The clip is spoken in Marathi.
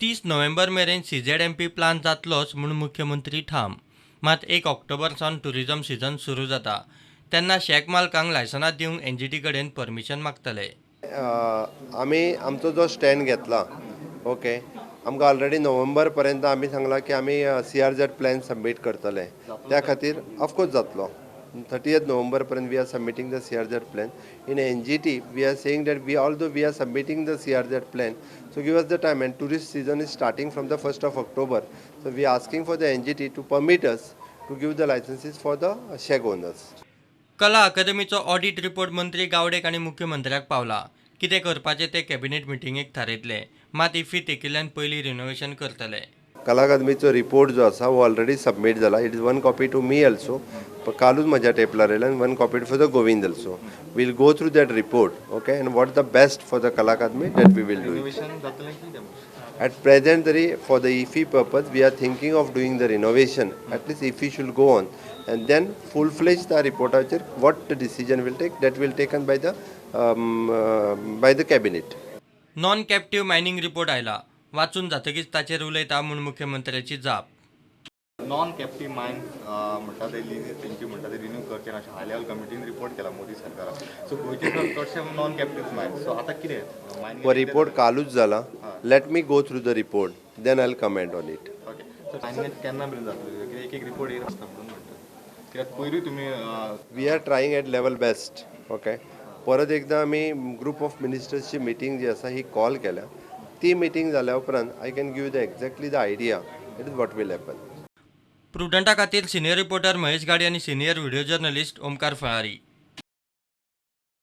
30 नोव्हेंबर मेरेन CZMP प्लान जातलोच म्हूण मुख्यमंत्री ठाम. मात 1 ऑक्टोबरसावन टुरिझम सीझन सुरू जाता तेन्ना शेक मालकांक लायसनां दिवंक NGT कडेन परमिशन मागतले. आमी आमचो जो स्टँड घेतला ओके आमकां ऑलरेडी नोव्हेंबर पर्यंत आमी सांगला की आमी CRZ प्लॅन सबमीट करतले. त्या खातीर ऑफकोर्स जातलो. 30th November पर्यंत we are submitting the CRZ plan. In NGT we are saying that we although we are submitting the CRZ plan, so give us the time, and tourist season is starting from the 1st of October, so we are asking for the NGT to permit us to give the licenses for the shack owners. कला अकादमीचो ऑडिट रिपोर्ट मंत्री गावडेक आनी मुख्यमंत्र्याक पावला. कितें करपाचें ते कॅबिनेट मिटिंगेक थारायतले. मात IFFI तेकिल्ल्यान पयलीं रिनोव्हेशन करतले. कला अकादमीचो रिपोर्ट जो आसा वो ऑलरेडी सबमीट जाला. It is one copy to me also. कालूच म्हज्या टेबलार येयला, one copy for the Govind also. Will go through that report okay and what the best for the Kala Akademi that we will do it. At present, for the IFFI purpose, we are thinking of doing the renovation. At least IFFI should go on, and then full-fledged the report. What the decision will take, that will taken by the cabinet. Non captive mining report आयला. वाचून जातकीच ताचेर उलयता म्हूण मुख्यमंत्र्याची जाप. नॉन कॅप्टिव्ह मायन म्हणटा ते लिजीस तेंची म्हणटा ते रिन्यू करचे ना, हाय लेवल कमिटीन रिपोर्ट केला मोदी सरकाराक. सो गोंयचे चडशे नॉन कॅप्टिव्ह मायन. सो आतां कितें मायनिंग रिपोर्ट कालूच जाला. Let me go through the report, then I will comment on it. Okay. So mining केन्ना मेरेन जातलो? कित्याक एक रिपोर्ट येयला आसता म्हणून म्हणटा. कित्याक पयरूय तुमी we are trying at level best okay. परत एकदा आमी ग्रुप ऑफ मिनिस्टर्सची मिटींग जी आसा ही कॉल केल्या. ती मिटींग जाल्या उपरांत I can give the exactly the idea it is what will happen. प्रुडंटा खातीर सिनियर रिपोर्टर महेश गाडी आनी senior video journalist Omkar Phalari.